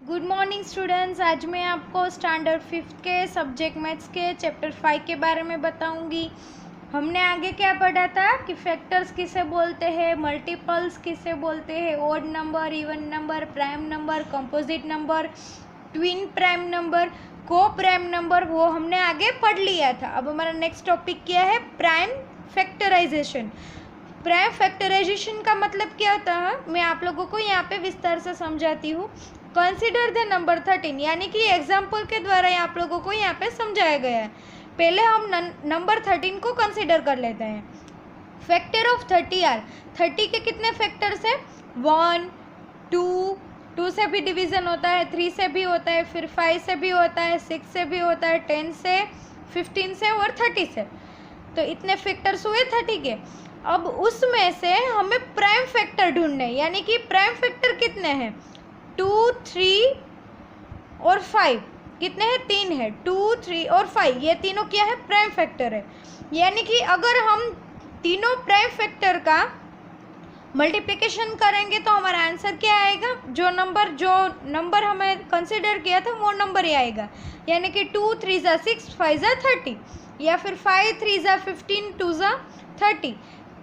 Good morning students. आज मैं आपको स्टैंडर्ड 5th के सब्जेक्ट मैथ्स के चैप्टर 5 के बारे में बताऊंगी। हमने आगे क्या पढ़ा था कि फैक्टर्स किसे बोलते हैं, मल्टीपल्स किसे बोलते हैं, odd number, even number, prime number, composite number, twin prime number, coprime number, वो हमने आगे पढ़ लिया था। अब हमारा नेक्स्ट टॉपिक क्या है, प्राइम फैक्टराइजेशन। प्राइम फैक्टराइजेशन का मतलब क्या होता है, मैं आप लोगों को यहाँ पे विस्तार से समझाती हूँ। कंसिडर द नंबर 13, यानी कि एग्जाम्पल के द्वारा आप लोगों को यहाँ पे समझाया गया है। पहले हम नंबर 13 को कंसिडर कर लेते हैं। फैक्टर ऑफ 30 आर, 30 के कितने फैक्टर्स है, 1, 2 से भी डिवीज़न होता है, 3 से भी होता है, फिर 5 से भी होता है, 6 से भी होता है, 10 से, 15 से और 30 से। तो इतने फैक्टर्स हुए 30 के। अब उसमें से हमें प्राइम फैक्टर ढूंढने, यानी कि प्राइम फैक्टर कितने हैं, 2, 3 और 5। कितने हैं, 3 है, 2, 3 और 5, ये तीनों क्या है, प्राइम फैक्टर है। यानी कि अगर हम तीनों प्राइम फैक्टर का मल्टीप्लिकेशन करेंगे तो हमारा आंसर क्या आएगा, जो नंबर हमें कंसिडर किया था वो नंबर ही आएगा। यानी कि 2, 3 ज़ा 6, 5 ज़ा 30, या फिर 5, 3 ज़ा 15, 2 ज़ा 30।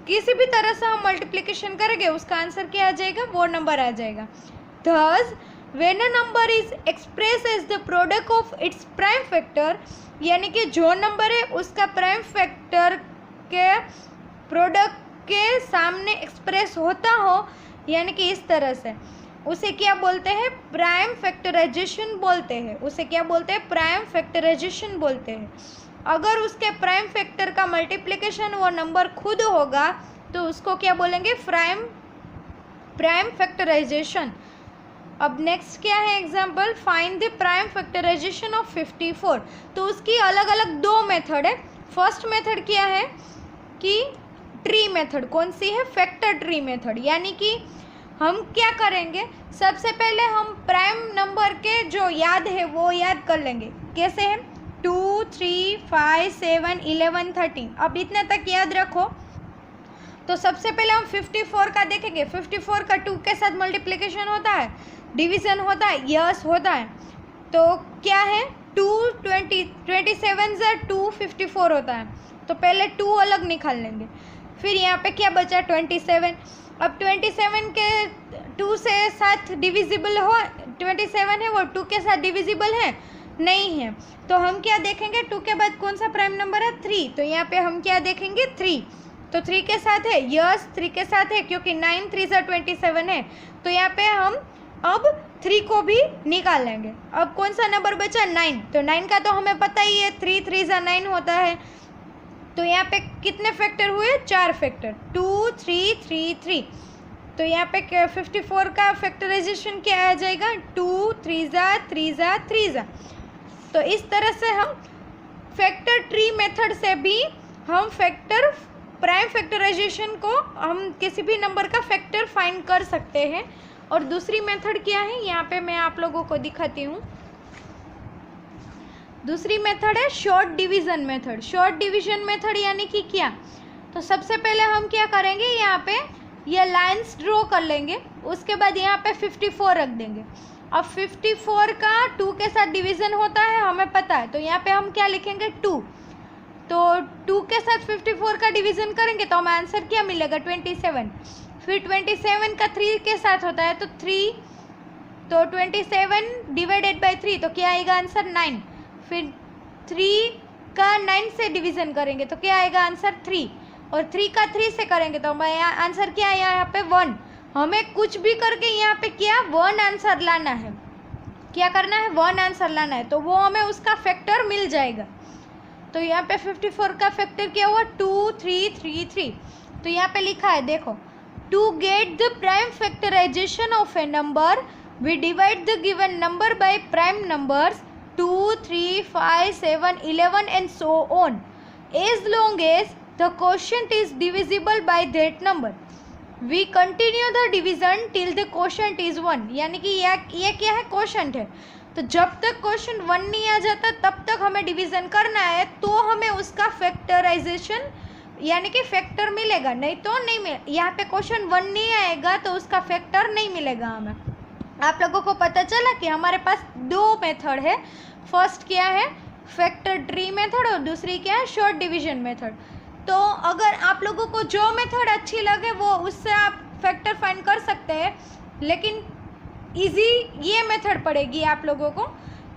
किसी भी तरह से हम मल्टीप्लिकेशन करेंगे उसका आंसर क्या आ जाएगा, वो नंबर आ जाएगा। Thus, when a number is expressed as the product of its prime factor, यानी कि जो नंबर है उसका प्राइम फैक्टर के प्रोडक्ट के सामने एक्सप्रेस होता हो, यानी कि इस तरह से, उसे क्या बोलते हैं, प्राइम फैक्टराइजेशन बोलते हैं। उसे क्या बोलते हैं, प्राइम फैक्टराइजेशन बोलते हैं। अगर उसके प्राइम फैक्टर का मल्टीप्लिकेशन वो नंबर खुद होगा तो उसको क्या बोलेंगे, प्राइम फैक्टराइजेशन। अब नेक्स्ट क्या है example, find the prime factorization of 54। तो उसकी अलग अलग दो मेथड है। फर्स्ट मेथड क्या है कि ट्री मेथड। कौन सी है, फैक्टर ट्री मेथड। यानी कि हम क्या करेंगे, सबसे पहले हम प्राइम नंबर के जो याद है वो याद कर लेंगे। कैसे है, 2, 3, 5, 7, 11, 13। अब इतने तक याद रखो। तो सबसे पहले हम 54 का देखेंगे। 54 का 2 के साथ मल्टीप्लिकेशन होता है, डिवीज़न होता है, यस होता है। तो क्या है, 27 ज़ा 2 54 होता है। तो पहले 2 अलग निकाल लेंगे। फिर यहाँ पे क्या बचा, 27। अब 27 के 2 से साथ डिविजिबल हो, 27 है वो 2 के साथ डिविजिबल है, नहीं है। तो हम क्या देखेंगे, 2 के बाद कौन सा प्राइम नंबर है, 3। तो यहाँ पे हम क्या देखेंगे, 3। तो 3 के साथ है, यस 3 के साथ है, क्योंकि 9 3 ज़ा 27 है। तो यहाँ पे हम अब 3 को भी निकाल लेंगे। अब कौन सा नंबर बचा, 9। तो 9 का तो हमें पता ही है, 3 3 ज़ा 9 होता है। तो यहाँ पे कितने फैक्टर हुए, 4 फैक्टर, 2, 3, 3, 3। तो यहाँ पे 54 का फैक्टराइजेशन क्या आ जाएगा, 2, 3 ज़ा 3 ज़ा 3 ज़ा। तो इस तरह से हम फैक्टर ट्री मेथड से भी हम प्राइम फैक्टराइजेशन को हम किसी भी नंबर का फैक्टर फाइंड कर सकते हैं। और दूसरी मेथड क्या है, यहाँ पे मैं आप लोगों को दिखाती हूँ। दूसरी मेथड है short division method. Short division method यानी कि क्या, तो सबसे पहले हम क्या करेंगे, यहाँ पे ये लाइंस ड्रॉ कर लेंगे। उसके बाद यहाँ पे 54 रख देंगे। अब 54 का 2 के साथ डिवीज़न होता है, हमें पता है। तो यहाँ पे हम क्या लिखेंगे, 2। तो 2 के साथ 54 का डिवीज़न करेंगे तो हमें आंसर क्या मिलेगा, 27। फिर 27 का 3 के साथ होता है तो 3। तो 27 डिवाइडेड बाय 3 तो क्या आएगा आंसर, 9। फिर 3 का 9 से डिवीज़न करेंगे तो क्या आएगा आंसर, 3। और 3 का 3 से करेंगे तो हमारे आंसर क्या आया, यहाँ पे 1। हमें कुछ भी करके यहाँ पे क्या, 1 आंसर लाना है। क्या करना है, 1 आंसर लाना है। तो वो हमें उसका फैक्टर मिल जाएगा। तो यहाँ पे 54 का फैक्टर क्या हुआ, 2, 3, 3, 3। तो यहाँ पे लिखा है, देखो, to get the prime factorization of a number we divide the given number by prime numbers 2, 3, 5, 7, 11 and so on, as long as the quotient is divisible by that number. We continue the division till the quotient is 1। यानी कि ये क्या है, quotient है। तो जब तक quotient 1 नहीं आ जाता तब तक हमें डिवीज़न करना है, तो हमें उसका फैक्टराइजेशन यानी कि फैक्टर मिलेगा, नहीं तो नहीं मिले। यहाँ पे क्वेश्चन 1 नहीं आएगा तो उसका फैक्टर नहीं मिलेगा हमें। आप लोगों को पता चला कि हमारे पास दो मेथड है। फर्स्ट क्या है, फैक्टर ट्री मेथड, और दूसरी क्या है, शॉर्ट डिवीजन मेथड। तो अगर आप लोगों को जो मेथड अच्छी लगे वो उससे आप फैक्टर फाइंड कर सकते हैं, लेकिन इजी ये मेथड पड़ेगी आप लोगों को।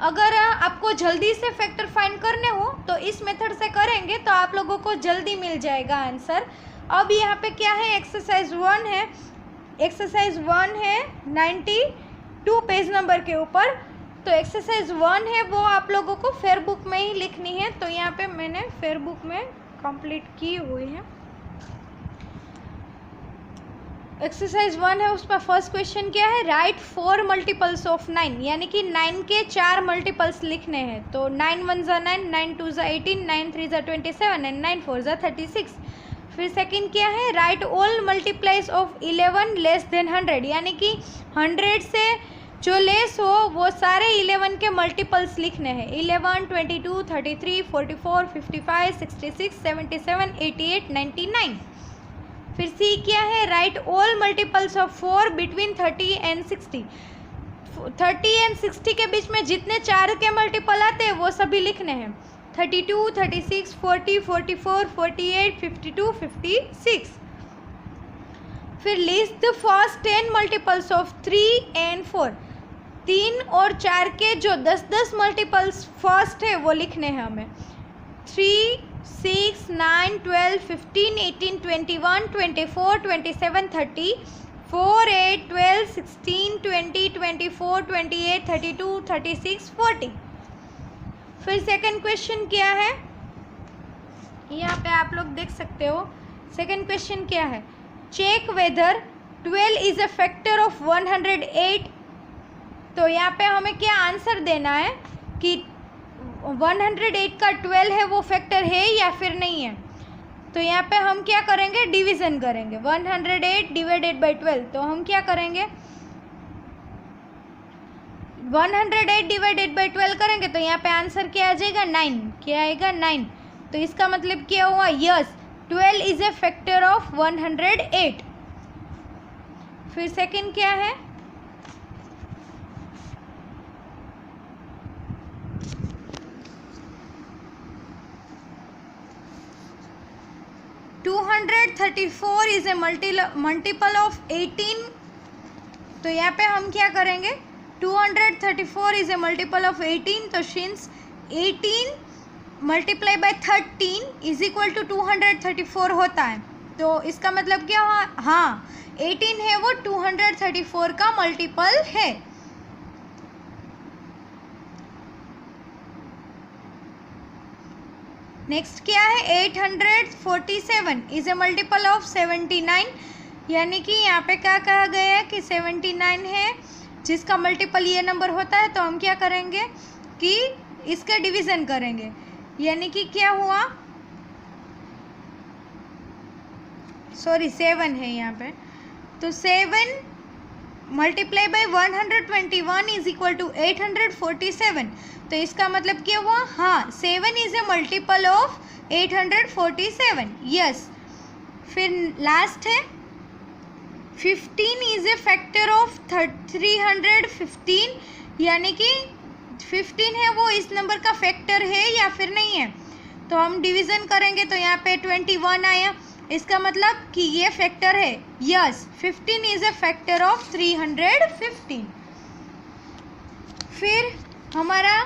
अगर आपको जल्दी से फैक्टर फाइंड करने हो तो इस मेथड से करेंगे तो आप लोगों को जल्दी मिल जाएगा आंसर। अब यहाँ पे क्या है, एक्सरसाइज 1 है। एक्सरसाइज 1 है 92 पेज नंबर के ऊपर। तो एक्सरसाइज 1 है वो आप लोगों को फेयर बुक में ही लिखनी है। तो यहाँ पे मैंने फेयर बुक में कंप्लीट की हुई है। एक्सरसाइज 1 है, उसका फर्स्ट क्वेश्चन क्या है, राइट 4 मल्टीपल्स ऑफ 9, यानी कि 9 के 4 मल्टीपल्स लिखने हैं। तो 9 1 ज़ा 9, 9 2 ज़ा 18, 9 3 ज़ा 27 एंड 9 4 ज़ा 36। फिर सेकंड क्या है, right all multiplies of 11 less than 100, यानी कि 100 से जो लेस हो वो सारे 11 के मल्टीपल्स लिखने हैं। 11 22 33 44 55 66 77 88 99। फिर सी क्या है, right all multiples of 4 between 30 and 60। 30 and 60 के बीच में जितने 4 के मल्टीपल आते हैं वो सभी लिखने हैं। 32 36 40 44 48 52 56। फिर list the first 10 multiples of 3 and 4। 3 और 4 के जो 10-10 मल्टीपल्स फर्स्ट है वो लिखने हैं हमें। 3 6 9 12 15 18 21 24 27 30 4 8 12 16 20 24 28 32 36 40। फिर सेकंड क्वेश्चन क्या है, यहाँ पे आप लोग देख सकते हो। सेकंड क्वेश्चन क्या है, check whether 12 is a factor of 108। तो यहाँ पे हमें क्या आंसर देना है कि 108 का 12 है वो फैक्टर है या फिर नहीं है। तो यहाँ पे हम क्या करेंगे, डिवीज़न करेंगे। 108 डिवाइडेड बाई 12, तो हम क्या करेंगे, 108 डिवाइडेड बाई 12 करेंगे तो यहाँ पे आंसर क्या आ जाएगा, 9। क्या आएगा, 9। तो इसका मतलब क्या हुआ, yes 12 is a factor of 108। फिर सेकंड क्या है, (234) इज ए मल्टीपल ऑफ 18। तो यहाँ पे हम क्या करेंगे, 234 इज ए मल्टीपल ऑफ 18। तो since 18 multiply by 13 is equal to 234 होता है। तो इसका मतलब क्या हुआ, हाँ 18 है वो 234 का मल्टीपल है। नेक्स्ट क्या है, 847 इज ए मल्टीपल ऑफ 79, यानी कि यहाँ पे क्या कहा गया है कि 79 है जिसका मल्टीपल ये नंबर होता है। तो हम क्या करेंगे कि इसका डिवीज़न करेंगे, यानी कि क्या हुआ, सॉरी 7 है यहाँ पे। तो 7 multiply by 121 is equal to 847। तो इसका मतलब क्या हुआ, हाँ 7 is a multiple of 847, yes. फिर लास्ट है 15 इज ए फैक्टर ऑफ 315, यानी कि 15 है वो इस नंबर का फैक्टर है या फिर नहीं है। तो हम डिवीज़न करेंगे तो यहाँ पे 21 आया, इसका मतलब कि ये फैक्टर है, yes 15 is a factor of 315। फिर हमारा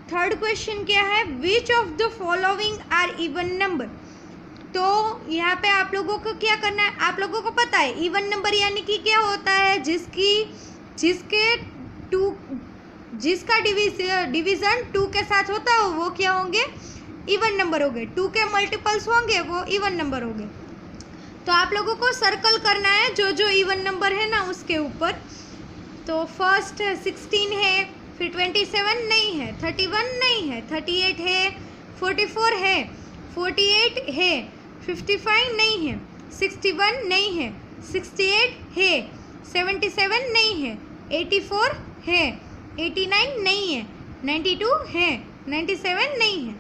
थर्ड क्वेश्चन क्या है, which of the following are even number. तो यहाँ पे आप लोगों को क्या करना है, आप लोगों को पता है इवन नंबर यानी कि क्या होता है, जिसका डिवीज़न 2 के साथ होता है वो क्या होंगे, इवन नंबर होंगे। 2 के मल्टीपल्स होंगे वो इवन नंबर होंगे। तो आप लोगों को सर्कल करना है जो जो इवन नंबर है ना उसके ऊपर। तो फर्स्ट 16 है, फिर 27 नहीं है, 31 नहीं है, 38 है, 44 है, 48 है, 55 नहीं है, 61 नहीं है, 68 है, 77 नहीं है, 84 है, 89 नहीं है, 92 है, 97 नहीं है।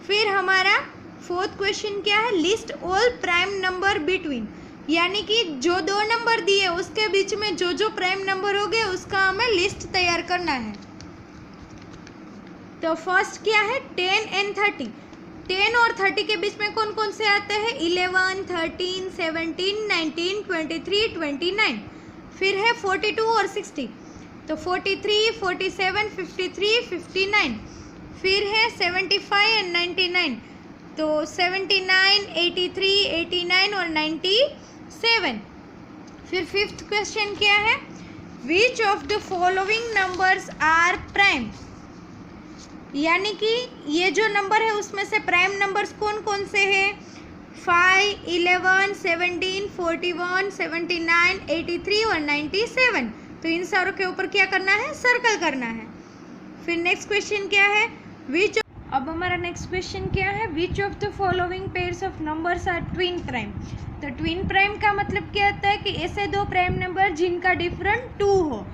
फिर हमारा फोर्थ क्वेश्चन क्या है, list all prime number between. यानी कि जो दो नंबर दिए उसके बीच में जो जो प्राइम नंबर हो गए उसका हमें लिस्ट तैयार करना है। तो फर्स्ट क्या है 10 एंड 30। 10 और 30 के बीच में कौन कौन से आते हैं 11, 13, 17, 19, 23, 29। फिर है 42 और 60, तो 43, 47, 53, 59। फिर है 75 एंड 99, तो 79, 83, 89 और 97। फिर फिफ्थ क्वेश्चन क्या है which of the following numbers are prime, यानी कि ये जो नंबर है उसमें से प्राइम नंबर्स कौन कौन से हैं 5, 11, 17, 41, 79, 83 और 97। तो इन सारों के ऊपर क्या करना है सर्कल करना है। फिर नेक्स्ट क्वेश्चन क्या है विच, अब हमारा नेक्स्ट क्वेश्चन क्या है which of the following pairs of numbers are twin prime. तो ट्विन प्राइम का मतलब क्या होता है कि ऐसे दो प्राइम नंबर जिनका डिफरेंट 2 हो।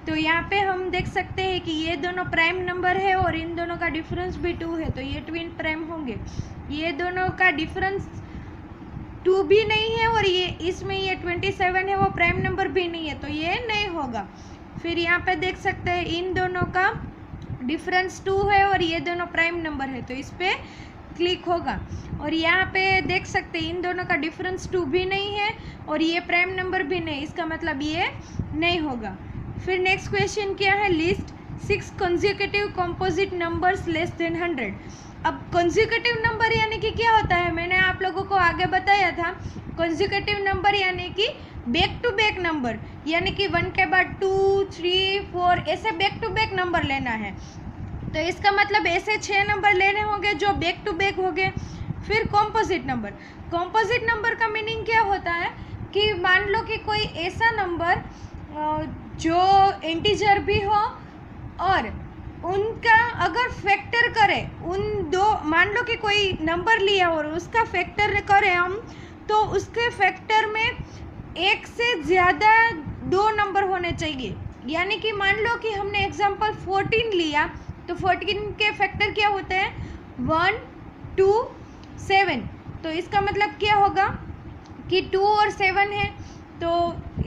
तो यहाँ पे हम देख सकते हैं कि ये दोनों प्राइम नंबर है और इन दोनों का डिफरेंस भी 2 है, तो ये ट्विन प्राइम होंगे। ये दोनों का डिफरेंस 2 भी नहीं है और ये इसमें ये 27 है वो प्राइम नंबर भी नहीं है, तो ये नहीं होगा। फिर यहाँ पे देख सकते हैं इन दोनों का डिफरेंस 2 है और ये दोनों प्राइम नंबर है, तो इस पर क्लिक होगा। और यहाँ पे देख सकते हैं इन दोनों का डिफरेंस 2 भी नहीं है और ये प्राइम नंबर भी नहीं, इसका मतलब ये नहीं होगा। फिर नेक्स्ट क्वेश्चन क्या है list 6 consecutive composite numbers less than 100। अब कंसेक्यूटिव नंबर यानी कि क्या होता है, मैंने आप लोगों को आगे बताया था। कंसेक्यूटिव नंबर यानी कि बैक टू बैक नंबर, यानी कि 1 के बाद 2, 3, 4 ऐसे बैक टू बैक नंबर लेना है। तो इसका मतलब ऐसे 6 नंबर लेने होंगे जो बैक टू बैक हो गए। फिर कॉम्पोजिट नंबर, कॉम्पोजिट नंबर का मीनिंग क्या होता है कि मान लो कि कोई ऐसा नंबर जो इंटीजर भी हो और उनका अगर फैक्टर करे, उन दो मान लो कि कोई नंबर लिया और उसका फैक्टर करें हम, तो उसके फैक्टर में एक से ज़्यादा 2 नंबर होने चाहिए। यानी कि मान लो कि हमने एग्जांपल 14 लिया, तो 14 के फैक्टर क्या होते हैं 1, 2, 7। तो इसका मतलब क्या होगा कि 2 और 7 है, तो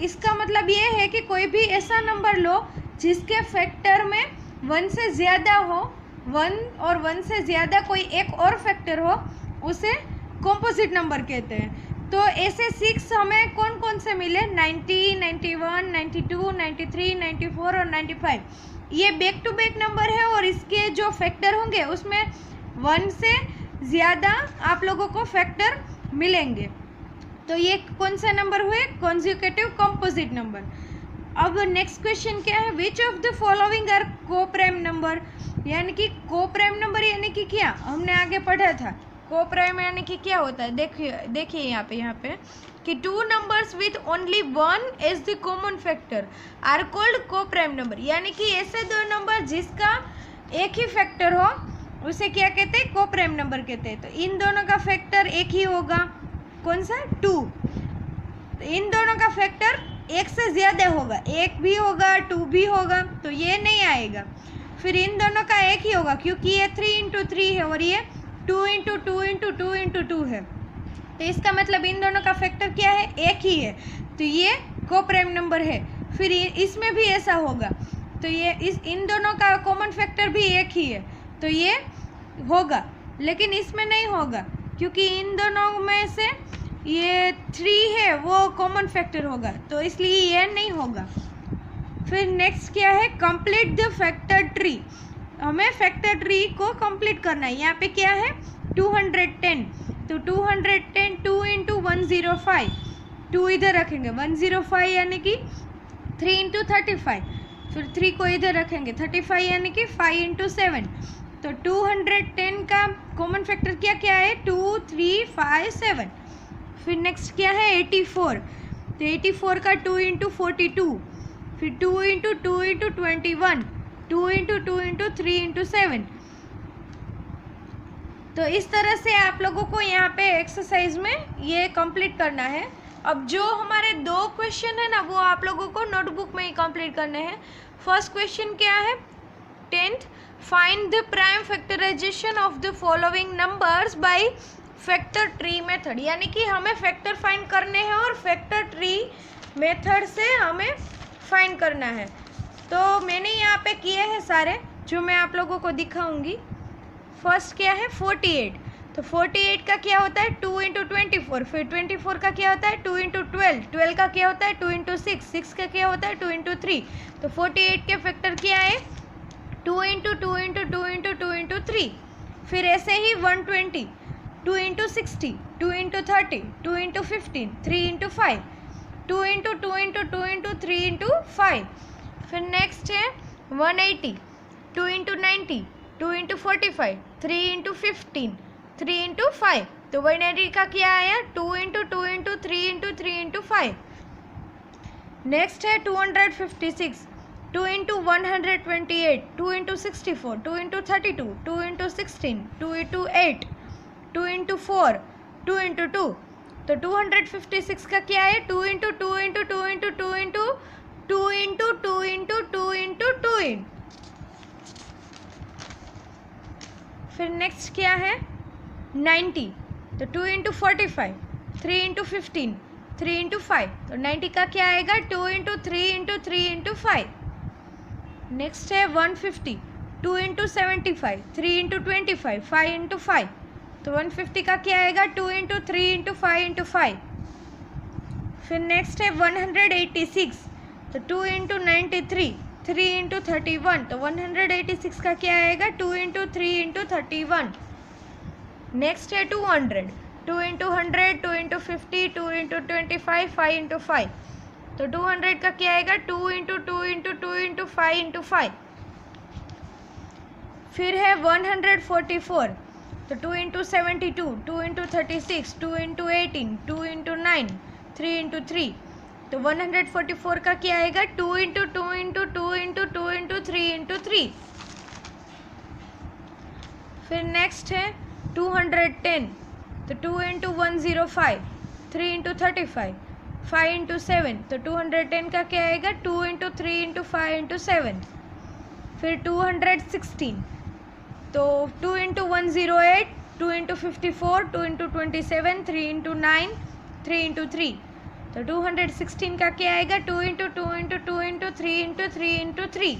इसका मतलब ये है कि कोई भी ऐसा नंबर लो जिसके फैक्टर में 1 से ज़्यादा हो, 1 और 1 से ज़्यादा कोई एक और फैक्टर हो, उसे कॉम्पोजिट नंबर कहते हैं। तो ऐसे 6 हमें कौन कौन से मिले 90, 91, 92, 93, 94 और 95। ये बैक टू बैक नंबर है और इसके जो फैक्टर होंगे उसमें 1 से ज़्यादा आप लोगों को फैक्टर मिलेंगे। तो ये कौन सा नंबर हुए कॉन्जिक्यूटिव कंपोजिट नंबर। अब नेक्स्ट क्वेश्चन क्या है which of the following are coprime number, यानी कि को प्राइम नंबर यानी कि क्या हमने आगे पढ़ा था। को प्राइम यानी कि क्या होता है, देखिए यहाँ पे कि 2 numbers with only 1 as the common factor are called coprime number, यानी कि ऐसे 2 नंबर जिसका एक ही फैक्टर हो उसे क्या कहते हैं को प्राइम नंबर कहते हैं। तो इन दोनों का फैक्टर एक ही होगा, कौन सा 2। तो इन दोनों का फैक्टर एक से ज़्यादा होगा, 1 भी होगा 2 भी होगा, तो ये नहीं आएगा। फिर इन दोनों का एक ही होगा क्योंकि ये 3 × 3 है और ये 2 × 2 × 2 × 2 है, तो इसका मतलब इन दोनों का फैक्टर क्या है एक ही है, तो ये को प्राइम नंबर है। फिर इसमें भी ऐसा होगा, तो ये इन दोनों का कॉमन फैक्टर भी एक ही है, तो ये होगा। लेकिन इसमें नहीं होगा क्योंकि इन दोनों में से ये 3 है वो कॉमन फैक्टर होगा, तो इसलिए ये नहीं होगा। फिर नेक्स्ट क्या है कंप्लीट द फैक्टर ट्री, हमें फैक्टर ट्री को कंप्लीट करना है। यहाँ पे क्या है 210, तो 210 2 × 105, 2 इधर रखेंगे 105 यानी कि 3 × 35, फिर 3 को इधर रखेंगे 35 यानी कि 5 × 7। तो 210 का कॉमन फैक्टर क्या क्या है 2, 3, 5, 7। फिर नेक्स्ट क्या है 84, तो 84 का 2 × 42, फिर 2 × 2 × 21, 2 × 2 × 3 × 7। तो इस तरह से आप लोगों को यहाँ पे एक्सरसाइज में ये कंप्लीट करना है। अब जो हमारे 2 क्वेश्चन है ना वो आप लोगों को नोटबुक में ही कंप्लीट करने हैं। फर्स्ट क्वेश्चन क्या है 10th find the prime factorization of the following numbers by factor tree method, यानी कि हमें फैक्टर फाइंड करने हैं और फैक्टर ट्री मेथड से हमें फाइंड करना है। तो मैंने यहाँ पे किए हैं सारे, जो मैं आप लोगों को दिखाऊंगी। फर्स्ट क्या है 48, तो 48 का क्या होता है 2 इंटू 24, फिर 24 का क्या होता है 2 इंटू 12, 12 का क्या होता है 2 इंटू 6, 6 का क्या होता है 2 इंटू 3। तो 48 के फैक्टर क्या है 2 इंटू 2 इंटू 2 इंटू 2 इंटू 3। फिर ऐसे ही 120, 2 into 60, 2 into 30, 2 into 15, 3 into 5, 2 into 2 into 2 into 3 into 5। फिर नेक्स्ट है 180, 2 इंटू 90, 2 इंटू 45, 3 इंटू 15, 3 इंटू 5। तो 180 का क्या आया 2 into 2 into 3 into 3 into 5। Next है 256, 2 into 128, 2 into 64, 2 into 32, 2 into 16, 2 into 8, 2 into 4, 2 into 2। तो 256 का क्या है 2 into 2 into 2 into 2 into 2 into 2 into 2 into 2 इन। फिर नेक्स्ट क्या है 90, तो 2 इंटू 45, 3 इंटू 15, 3 इंटू 5। तो 90 का क्या आएगा 2 इंटू 3 इंटू 3 इंटू 5। नेक्स्ट है 150, 2 इंटू 75, 3 इंटू 25, 5 इंटू 5। तो 150 का क्या आएगा 2 इंटू 3 इंटू 5 इंटू 5। फिर नेक्स्ट है 186, तो 2 इंटू 93, 3 इंटू 31। तो 186 का क्या आएगा 2 इंटू 3 इंटू 31। नेक्स्ट है 200, 2 इंटू 100, 2 इंटू 50, 2 इंटू 25, 5 इंटू 5। तो 200 का क्या आएगा 2 इंटू 2 इंटू 2 इंटू 5 इंटू 5। फिर है 144, तो 2 into 72, 2 into 36, 2 into 18, 2 into 9, 3 into 3। तो 144 का क्या आएगा 2 into 2 into 2 into 2 into 3 into 3। फिर नेक्स्ट है 210, तो 2 इंटू 105, 3 इंटू 35, 5 इंटू 7। तो 210 का क्या आएगा 2 इंटू 3 इंटू 5 इंटू 7। फिर 216, तो 2 into 108, 2 into 54, 2 into 27, 3 into 9, 3 into 3। तो 216 का क्या आएगा 2 into 2 into 2 into 3 into 3 into 3।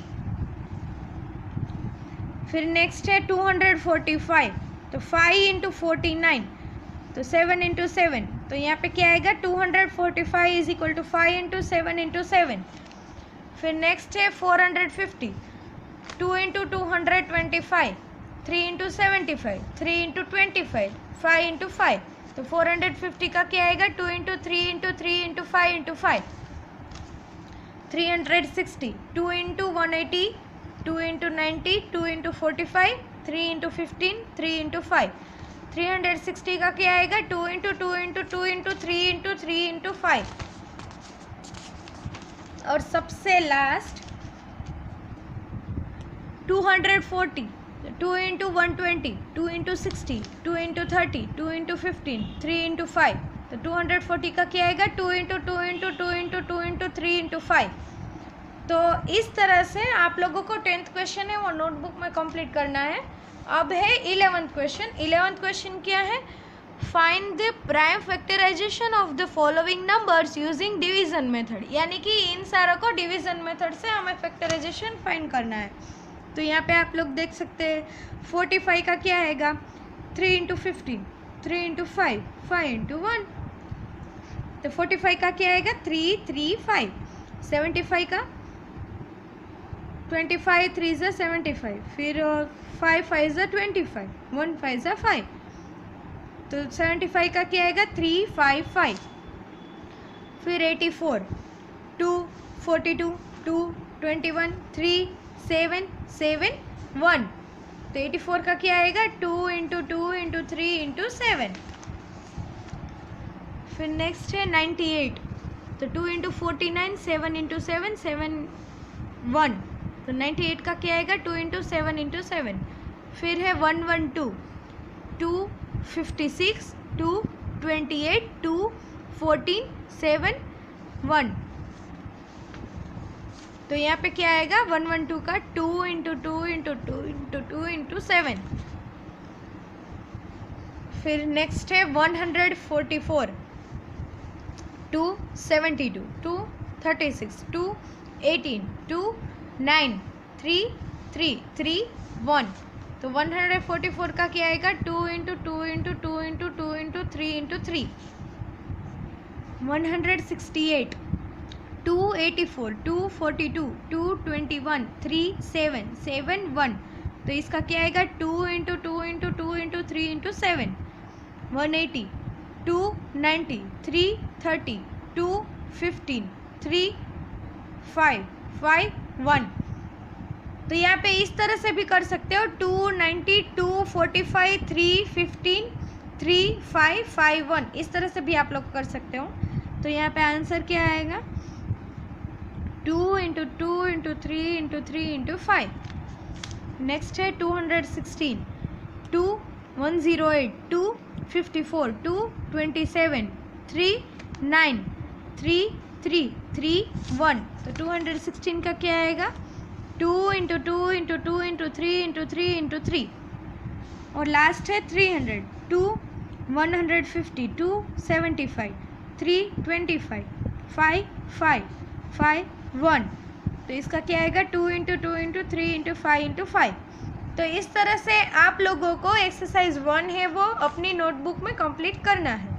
फिर नेक्स्ट है 245, तो 5 इंटू 49, तो 7 इंटू 7। तो यहाँ पे क्या आएगा 245 is equal to 5 into 7 into 7। फिर नेक्स्ट है 450, 2 इंटू 225, 3 इंटू 75, 3 इंटू 25, 5 इंटू 5। तो 450 का क्या आएगा 2 into 3 into 3 into 5 into 5। 360, 2 into 180, 2 into 90, 2 into 45, 3 into 15, 3 into 5। 360 का क्या आएगा 2 into 2 into 2 into 3 into 3 into 5। और सबसे last 240, 2 into 120, 2 into 60, 2 into 30, 2 into 15, 3 into 5। तो 240 का क्या आएगा 2 into 2 into 2 into 2 into 3 into 5। तो इस तरह से आप लोगों को 10th क्वेश्चन है वो नोटबुक में कंप्लीट करना है। अब है 11th क्वेश्चन। 11th क्वेश्चन क्या है, find the prime factorization of the following numbers using division method. यानी कि इन सारों को डिवीजन मेथड से हमें फैक्टराइजेशन फाइंड करना है। तो यहाँ पे आप लोग देख सकते हैं 45 का क्या आएगा 3 इंटू 15, 3 इंटू 5, 5 इंटू 1। तो 45 का क्या आएगा 3, 3, 5। 75 का 25, 3 ज़ा 75, फिर 5, 5 ज़ा 25, 1, 5 ज़ा 5। तो 75 का क्या आएगा 3, 5, 5। फिर 84, 2, 42, 2, 21, 3, 7, 7, 1। तो 84 का क्या आएगा 2 इंटू 2 इंटू 3 इंटू 7। फिर नेक्स्ट है 98, तो 2 इंटू 49, 7 इंटू 7, 7, 1। तो 98 का क्या आएगा 2 इंटू 7 इंटू 7। फिर है 112, 2, 56, 2, 28, 2, 14, 7, 1। तो यहाँ पे क्या आएगा 112 का 2 इंटू 2 इंटू 2 इंटू 2 इंटू 7। फिर नेक्स्ट है 144, 272, 236, 218, 29, 3, 3, 3, 1। तो 144 का क्या आएगा? 2 into 2 into 2 into 2 into 3 into 3। 168, 284, 242, 221, 3, 7, 7, 1। तो इसका क्या आएगा? 2 इंटू 2 इंटू 2 इंटू 3 इंटू 7। 180, 290, 330, 215, 3, 5, 5, 1। तो यहाँ पे इस तरह से भी कर सकते हो, 290, 245, 315, 3, 5, 5, 1। इस तरह से भी आप लोग कर सकते हो। तो यहाँ पे आंसर क्या आएगा? 2 into 2 into 3 into 3 into 5। Next है 216, 2, 108, 254, 227, 3, 9, 3, 3, 3, 1। तो 216 का क्या आएगा? 2 into 2 into 2 into 3 into 3 into 3। और लास्ट है 300, 2, 150, 275, 325, 5, 5, 5, 1। तो इसका क्या आएगा? 2 इंटू 2 इंटू 3 इंटू 5 इंटू 5। तो इस तरह से आप लोगों को एक्सरसाइज 1 है वो अपनी नोटबुक में कंप्लीट करना है।